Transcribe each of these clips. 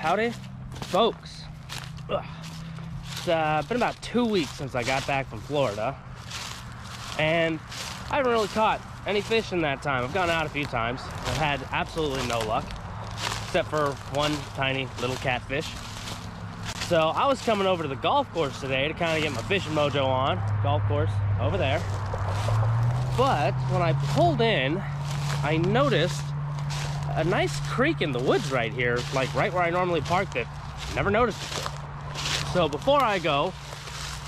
howdy, folks. It's been about 2 weeks since I got back from Florida, and I haven't really caught any fish in that time. I've gone out a few times. I've had absolutely no luck, except for one tiny little catfish. So I was coming over to the golf course today to kind of get my fishing mojo on. Golf course over there. But when I pulled in, I noticed a nice creek in the woods right here, like right where I normally park, that I never noticed before. So before I go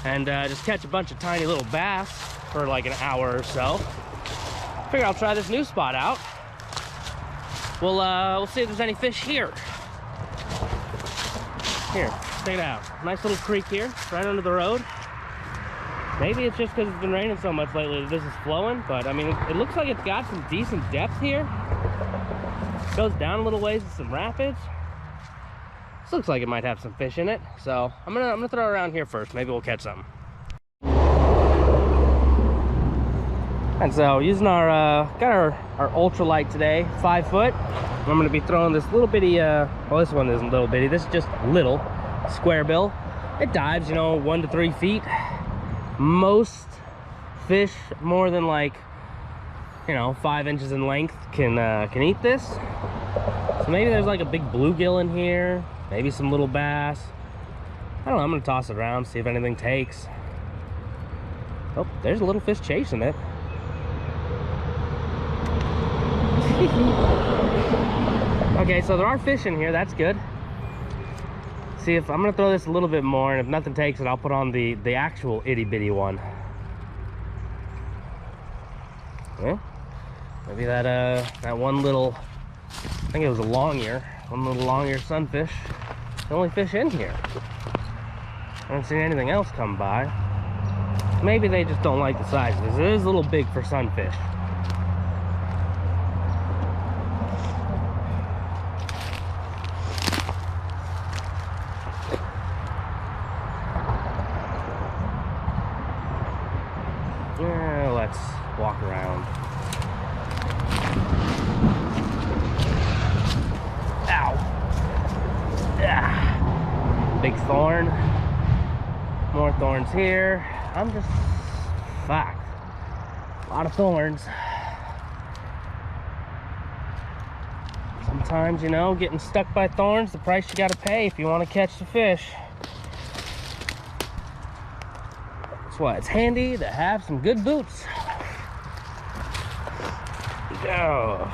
and just catch a bunch of tiny little bass for like an hour or so, I figure I'll try this new spot out. We'll see if there's any fish here. Here, check it out. Nice little creek here, right under the road. Maybe it's just because it's been raining so much lately that this is flowing, but I mean, it looks like it's got some decent depth here. Goes down a little ways with some rapids. This looks like it might have some fish in it, so I'm gonna throw it around here first. Maybe we'll catch something. And so using our got our ultralight today, 5 foot. I'm gonna be throwing this little bitty well, this one isn't little bitty, this is just little square bill. It dives, you know, 1 to 3 feet. Most fish more than like, you know, 5 inches in length can eat this. So maybe there's like a big bluegill in here, maybe some little bass. I don't know, I'm gonna toss it around, see if anything takes. Oh, there's a little fish chasing it. Okay, so there are fish in here, that's good. See, if I'm gonna throw this a little bit more, and if nothing takes it, I'll put on the actual itty bitty one. Yeah, maybe that one little, I think it was a long ear, one little long ear sunfish, the only fish in here. I haven't seen anything else come by. Maybe they just don't like the size of this. It is a little big for sunfish. Yeah, let's walk around. Ow! Ah. Big thorn. More thorns here. I'm just fucked. A lot of thorns. Sometimes, you know, getting stuck by thorns, the price you gotta pay if you want to catch the fish. That's why it's handy to have some good boots. Go.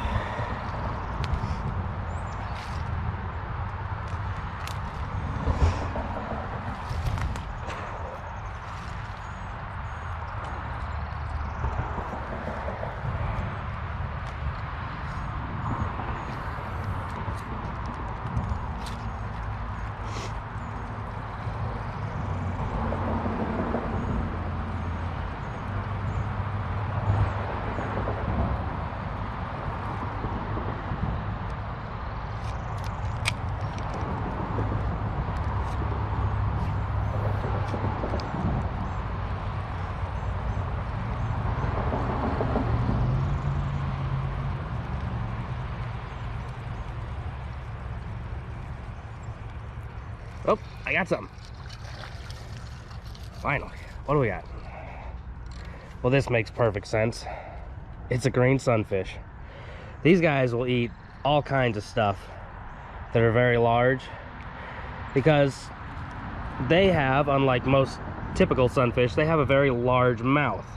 Oh, I got something. Finally. What do we got? Well, this makes perfect sense. It's a green sunfish. These guys will eat all kinds of stuff that are very large because they have, unlike most typical sunfish, they have a very large mouth.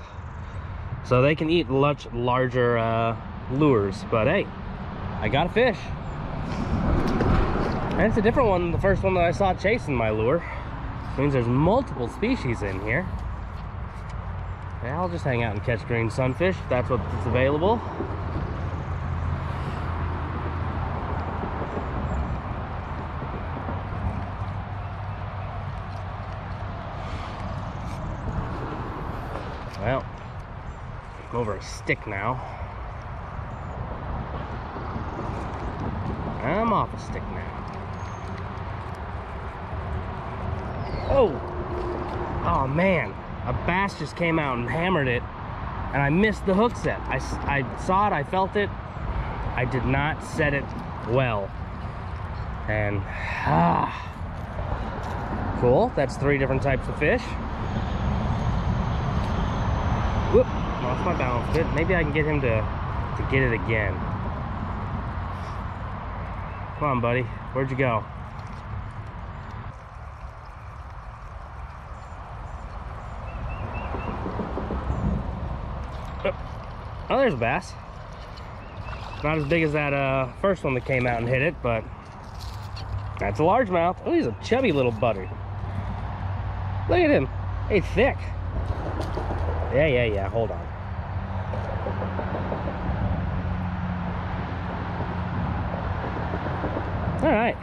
So they can eat much larger lures. But hey, I got a fish. And it's a different one than the first one that I saw chasing my lure. It means there's multiple species in here. Yeah, I'll just hang out and catch green sunfish if that's what's available. Well, I'm over a stick now. I'm off a stick now. Oh man, a bass just came out and hammered it, and I missed the hook set. I saw it, I felt it. I did not set it well. And cool, that's 3 different types of fish. Whoop, lost my balance. Good. Maybe I can get him to get it again. Come on, buddy. Where'd you go? Oh, there's a bass. Not as big as that first one that came out and hit it, but that's a largemouth. Oh, he's a chubby little buddy. Look at him. He's thick. Yeah. Hold on. All right.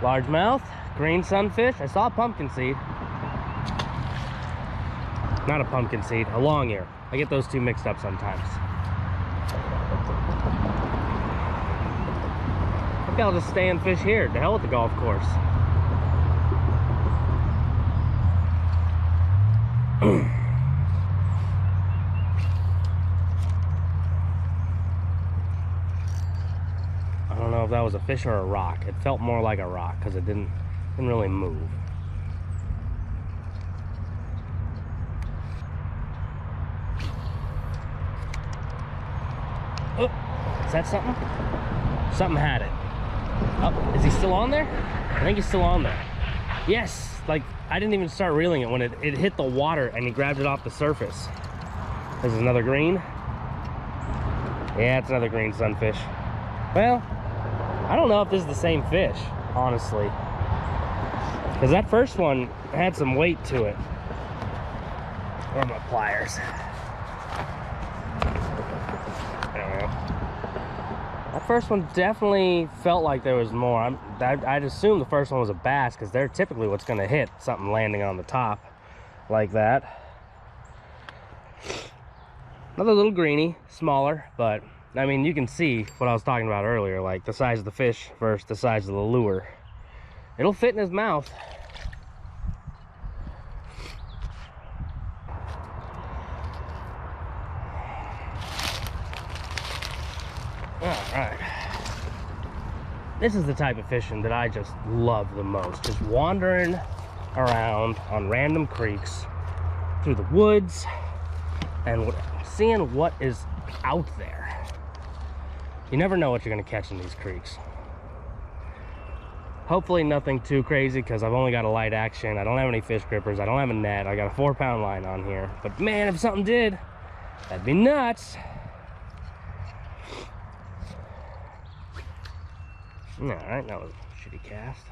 Largemouth, green sunfish. I saw a pumpkin seed. Not a pumpkin seed, a long ear. I get those two mixed up sometimes. Maybe I'll just stay and fish here. To hell with the golf course. I don't know if that was a fish or a rock. It felt more like a rock because it didn't really move. Oh, is that something? Something had it. Oh, is he still on there? I think he's still on there. Yes, like I didn't even start reeling it when it hit the water and he grabbed it off the surface. This is another green. Yeah, it's another green sunfish. Well, I don't know if this is the same fish, honestly. Because that first one had some weight to it. Where are my pliers? That first one definitely felt like there was more. I'd assume the first one was a bass because they're typically what's going to hit something landing on the top like that. Another little greenie, smaller, but I mean, you can see what I was talking about earlier, like the size of the fish versus the size of the lure. It'll fit in his mouth. Alright. This is the type of fishing that I just love the most. Just wandering around on random creeks through the woods and seeing what is out there. You never know what you're going to catch in these creeks. Hopefully nothing too crazy because I've only got a light action. I don't have any fish grippers. I don't have a net. I got a 4-pound line on here. But man, if something did, that'd be nuts. Alright, that was a shitty cast.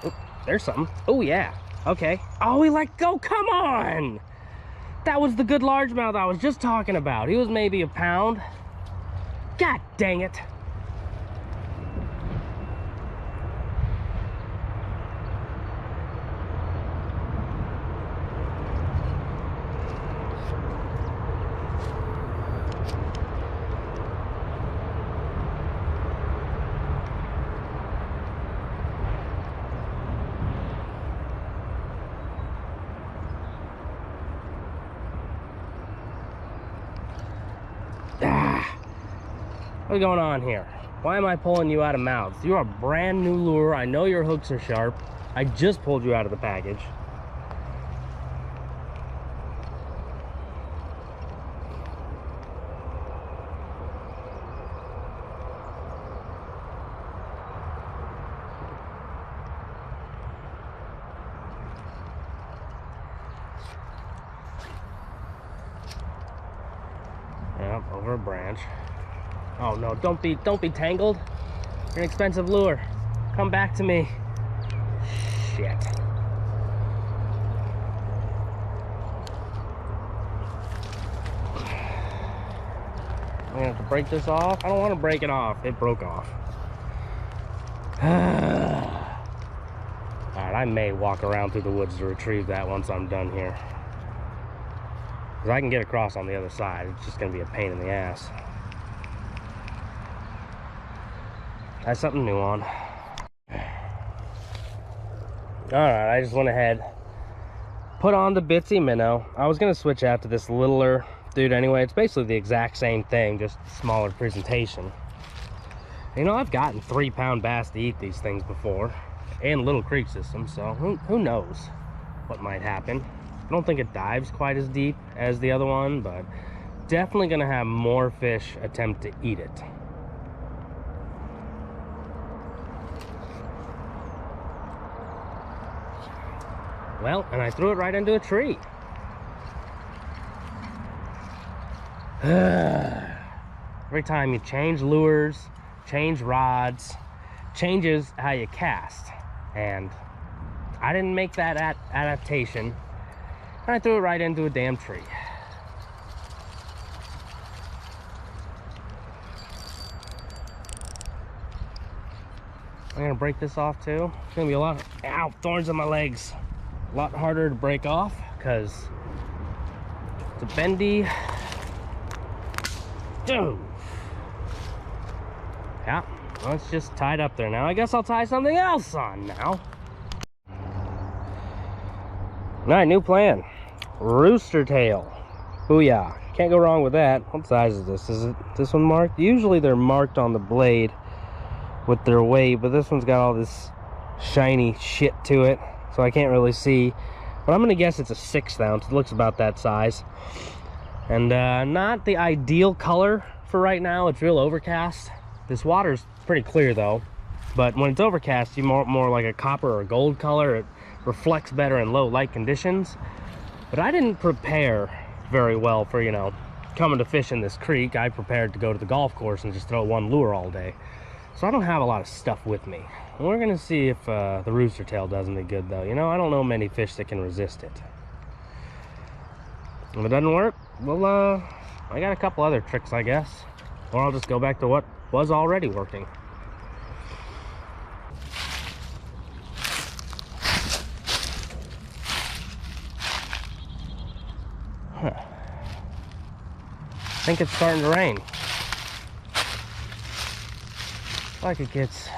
Oh, there's something. Oh yeah. Okay. Oh, he let go. Come on. That was the good largemouth I was just talking about. He was maybe a pound. God dang it. What's going on here? Why am I pulling you out of mouths? You're a brand new lure. I know your hooks are sharp. I just pulled you out of the package. Yep, over a branch. Oh no, don't be tangled. You're an expensive lure. Come back to me. Shit. I'm gonna have to break this off. I don't want to break it off. It broke off. Alright, I may walk around through the woods to retrieve that once I'm done here. Because I can get across on the other side. It's just gonna be a pain in the ass. Has something new on. Alright, I just went ahead, put on the Bitsy Minnow. I was going to switch out to this littler dude anyway. It's basically the exact same thing, just smaller presentation. You know, I've gotten 3-pound bass to eat these things before, and Little Creek system, so who knows what might happen. I don't think it dives quite as deep as the other one, but definitely going to have more fish attempt to eat it. Well, and I threw it right into a tree. Every time you change lures, change rods, changes how you cast. And I didn't make that adaptation. And I threw it right into a damn tree. I'm gonna break this off too. It's gonna be a lot of, ow, thorns on my legs. A lot harder to break off because it's a bendy. Dude. Yeah, well, it's just tied up there now. I guess I'll tie something else on now. Alright, new plan. Rooster tail. Booyah. Can't go wrong with that. What size is this? Is it this one marked? Usually they're marked on the blade with their weight, but this one's got all this shiny shit to it, so I can't really see. But I'm gonna guess it's a 1/6 ounce. It looks about that size. And not the ideal color for right now. It's real overcast. This water's pretty clear though, but when it's overcast, you more like a copper or gold color. It reflects better in low light conditions. But I didn't prepare very well for, you know, coming to fish in this creek. I prepared to go to the golf course and just throw one lure all day. So I don't have a lot of stuff with me. And we're gonna see if the rooster tail does any good though. You know, I don't know many fish that can resist it. If it doesn't work, well, I got a couple other tricks, I guess. Or I'll just go back to what was already working. Huh. I think it's starting to rain. Like it gets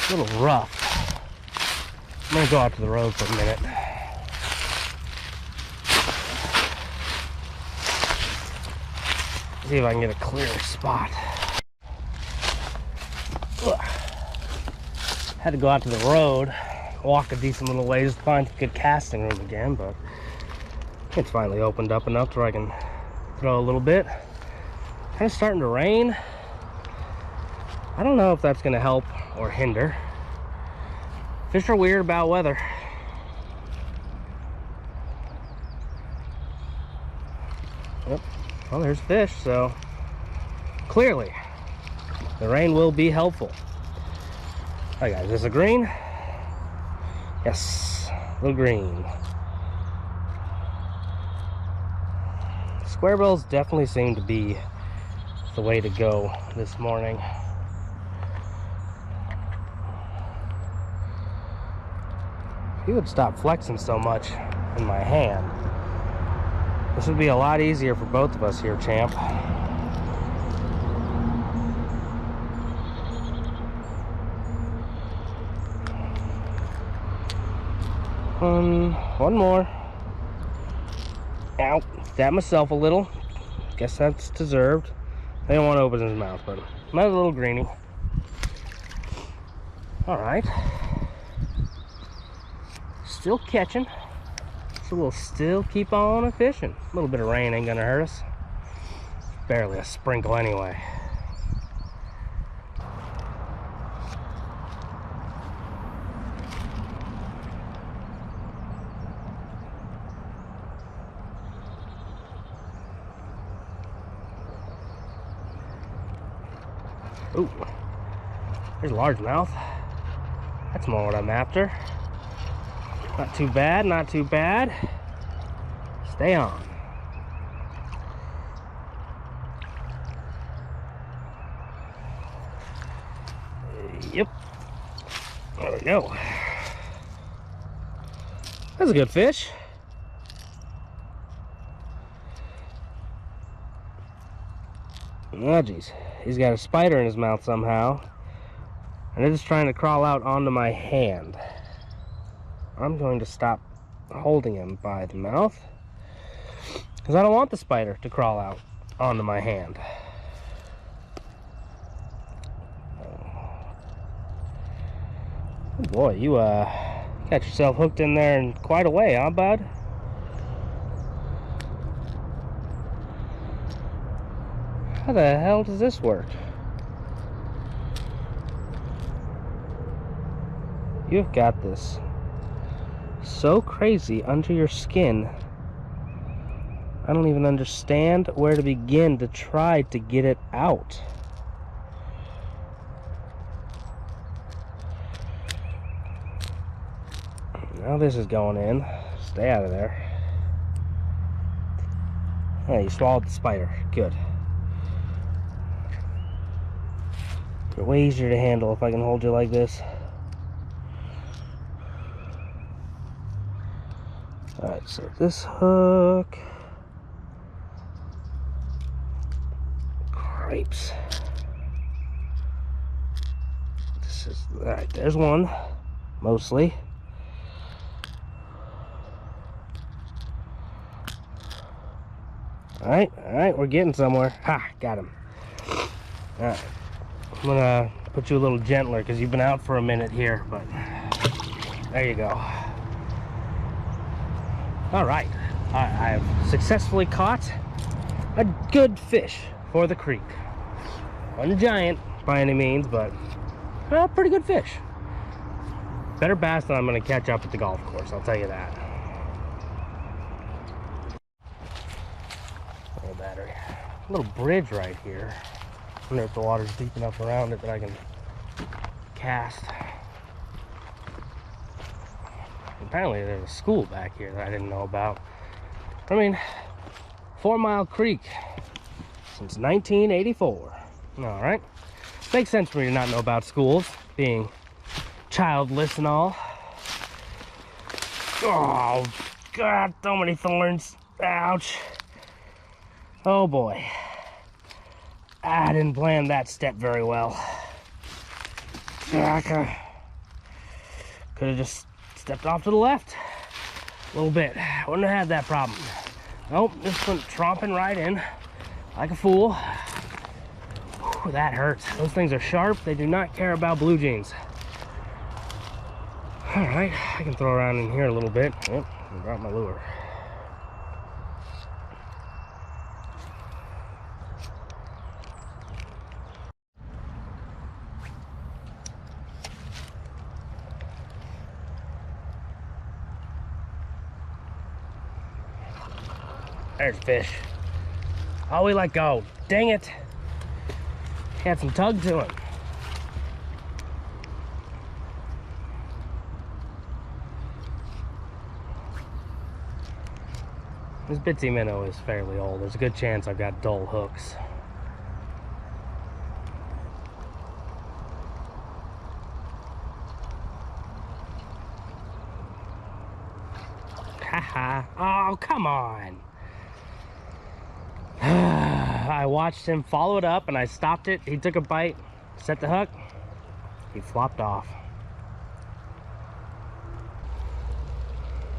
a little rough. I'm gonna go out to the road for a minute. See if I can get a clear spot. Ugh. Had to go out to the road, walk a decent little ways to find a good casting room again, but it's finally opened up enough to where I can throw a little bit. Kind of starting to rain. I don't know if that's going to help or hinder. Fish are weird about weather. Yep. Well, there's fish, so clearly the rain will be helpful. All right, guys, is this a green? Yes, little green. Square bills definitely seem to be the way to go this morning. If you would stop flexing so much in my hand, this would be a lot easier for both of us here, champ. One more. Ow, stabbed myself a little. Guess that's deserved. I don't want to open his mouth, but another little greenie. All right. Still catching. So we'll still keep on fishing. A little bit of rain ain't gonna hurt us. Barely a sprinkle anyway. Ooh, there's a largemouth. That's more what I'm after. Not too bad, not too bad. Stay on. Yep. There we go. That's a good fish. Oh, geez. He's got a spider in his mouth somehow. And it is trying to crawl out onto my hand. I'm going to stop holding him by the mouth, because I don't want the spider to crawl out onto my hand. Oh boy, you got yourself hooked in there in quite a way, huh, bud? How the hell does this work? You've got this so crazy under your skin. I don't even understand where to begin to try to get it out. Now this is going in. Stay out of there. Oh, you swallowed the spider. Good. You're way easier to handle if I can hold you like this. Alright, so this hook. Crepes. This is, alright, there's one. Mostly. Alright, we're getting somewhere. Ha, got him. Alright. I'm gonna put you a little gentler because you've been out for a minute here, but there you go. Alright, I've successfully caught a good fish for the creek. Wasn't giant by any means, but pretty good fish. Better bass than I'm gonna catch up at the golf course, I'll tell you that. Little battery. A little bridge right here. I wonder if the water's deep enough around it that I can cast. Apparently there's a school back here that I didn't know about. I mean, 4 Mile Creek since 1984. All right, makes sense for me to not know about schools, being childless and all. Oh God, so many thorns. Ouch. Oh boy. I didn't plan that step very well. Could have just stepped off to the left a little bit. Wouldn't have had that problem. Nope, just went tromping right in like a fool. Whew, that hurts. Those things are sharp. They do not care about blue jeans. All right, I can throw around in here a little bit. Yep, I brought my lure. There's fish. Oh, we let go. Dang it. Had some tug to him. This bitsy minnow is fairly old. There's a good chance I've got dull hooks. Haha. Oh, come on. I watched him follow it up and I stopped it. He took a bite, set the hook, he flopped off.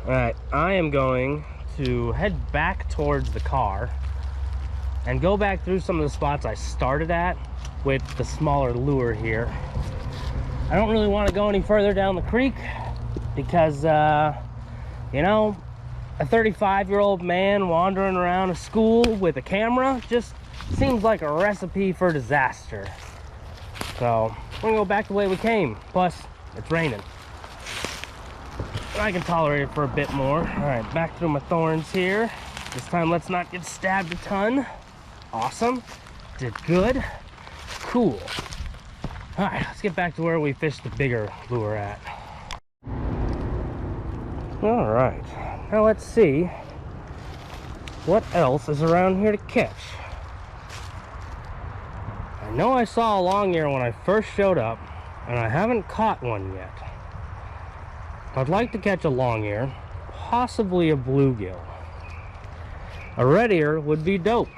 Alright, I am going to head back towards the car and go back through some of the spots I started at with the smaller lure here. I don't really want to go any further down the creek because, you know, a 35-year-old man wandering around a school with a camera just seems like a recipe for disaster. So we're gonna go back the way we came. Plus, it's raining. I can tolerate it for a bit more. All right, back through my thorns here. This time, let's not get stabbed a ton. Awesome. Did good. Cool. All right, let's get back to where we fished the bigger lure at. All right. Now let's see what else is around here to catch. I know I saw a long ear when I first showed up, and I haven't caught one yet. I'd like to catch a long ear, possibly a bluegill. A red ear would be dope.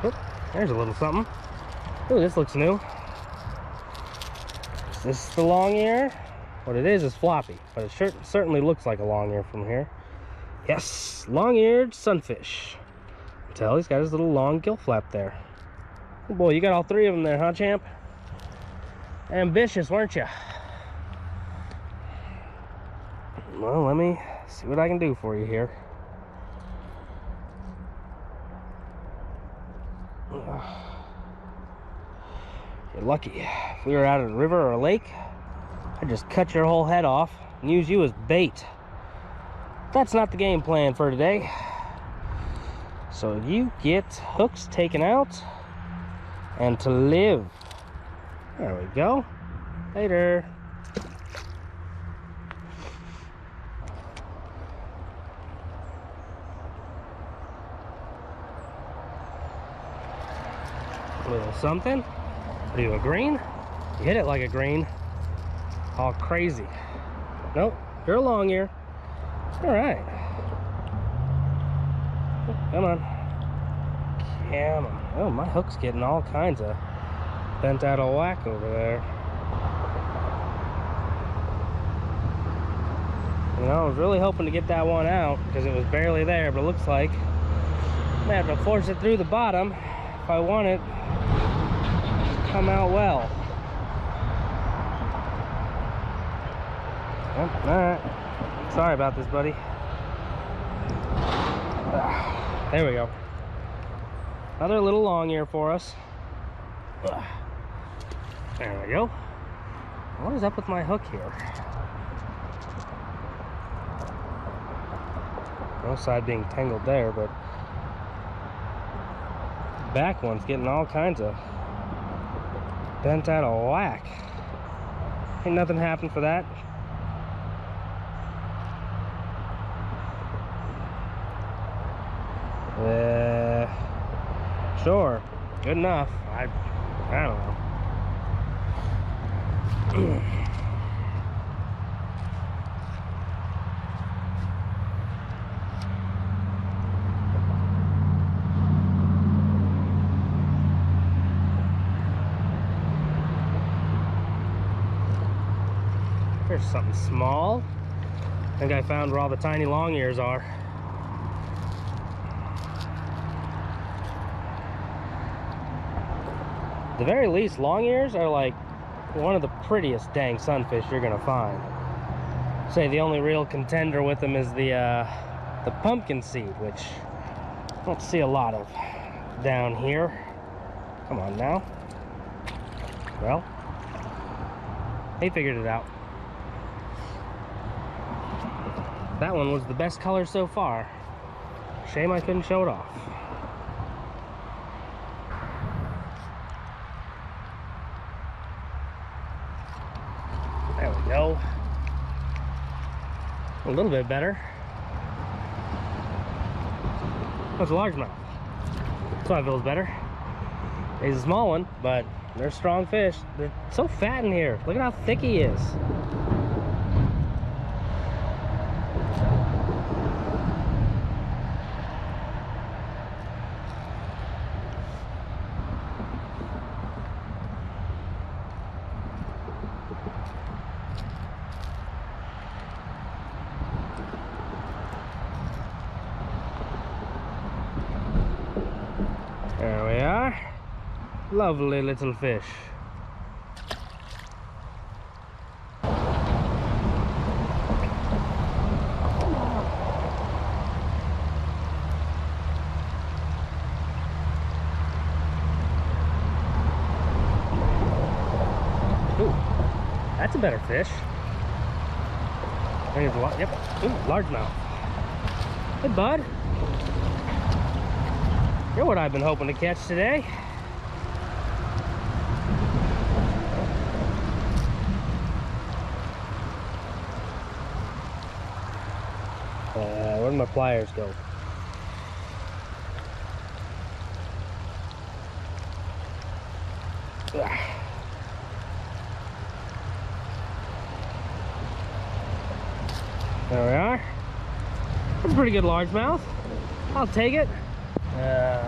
Oh, there's a little something. Ooh, this looks new. Is this the long ear? What it is floppy, but it certainly looks like a long ear from here. Yes, long-eared sunfish. Tell he's got his little long gill flap there. Oh boy, you got all three of them there, huh, champ? Ambitious, weren't you? Well, let me see what I can do for you here. You're lucky. If we were out at a river or a lake, I'd just cut your whole head off and use you as bait. That's not the game plan for today. So you get hooks taken out and to live. There we go. Later. A little something. Are you a green? You hit it like a green. All crazy. Nope, you're a long ear. All right. Come on. Come on. Oh, my hook's getting all kinds of bent out of whack over there. You know, I was really hoping to get that one out because it was barely there, but it looks like I'm gonna have to force it through the bottom if I want it to come out well. Yep, all right. Sorry about this, buddy. There we go. Another little long ear for us. There we go. What is up with my hook here? No side being tangled there, but back one's getting all kinds of bent out of whack. Ain't nothing happened for that. Sure, good enough. I don't know. Here's something small. I think I found where all the tiny long ears are. At the very least, long ears are like one of the prettiest dang sunfish you're gonna find. Say the only real contender with them is the pumpkin seed, which I don't see a lot of down here. Come on now. Well, they figured it out. That one was the best color so far. Shame I couldn't show it off. There we go. A little bit better. That's a largemouth. That's why it feels better. He's a small one, but they're strong fish. They're so fat in here. Look at how thick he is. There we are. Lovely little fish. Ooh, that's a better fish. I think it's a lot. Yep. Ooh, largemouth. Hey, bud. You're what I've been hoping to catch today. Where'd my pliers go? Ugh. There we are. That's a pretty good largemouth. I'll take it.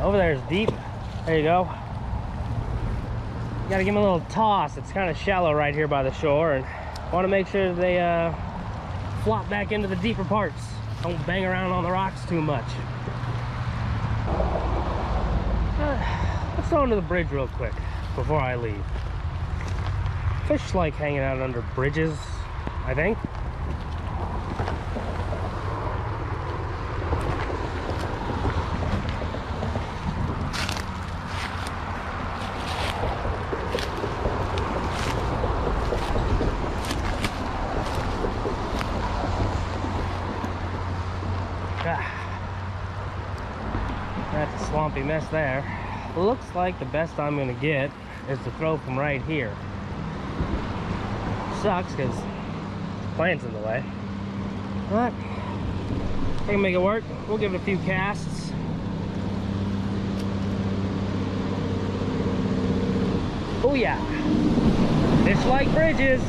Over there is deep. There you go. Gotta give them a little toss. It's kind of shallow right here by the shore, and want to make sure they flop back into the deeper parts. Don't bang around on the rocks too much. Let's throw into the bridge real quick before I leave. Fish like hanging out under bridges, I think. That's a swampy mess there. Looks like the best I'm gonna get is to throw from right here. Sucks because the plant's in the way, but I can make it work. We'll give it a few casts. Oh yeah, fish like bridges.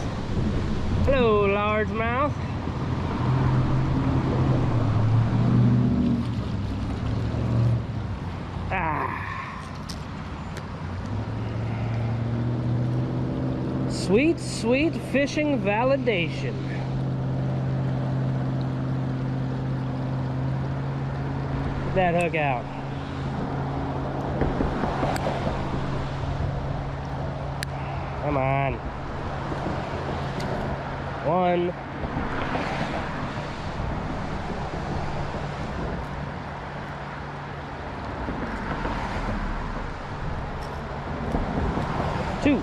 Hello, largemouth. Sweet, sweet fishing validation. Get that hook out. Come on. One. Two.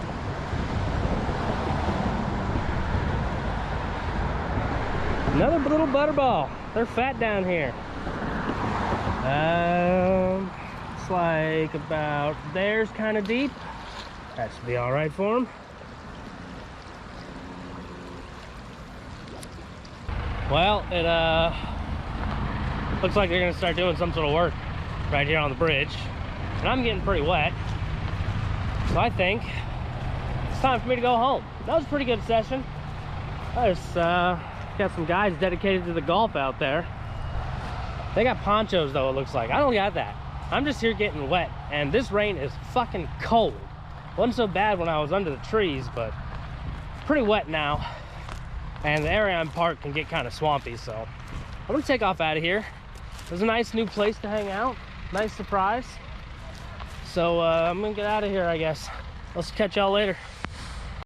Another little butterball. They're fat down here. It's like about there's kind of deep. That should be all right for them. Well, it looks like they're gonna start doing some sort of work right here on the bridge, and I'm getting pretty wet, so I think it's time for me to go home. That was a pretty good session. There's got some guys dedicated to the golf out there. They got ponchos though, it looks like. I don't got that. I'm just here getting wet, and this rain is fucking cold. Wasn't so bad when I was under the trees, but pretty wet now, and the area I'm parked can get kind of swampy, so I'm gonna take off out of here. There's a nice new place to hang out. Nice surprise. So I'm gonna get out of here, I guess. Let's catch y'all later.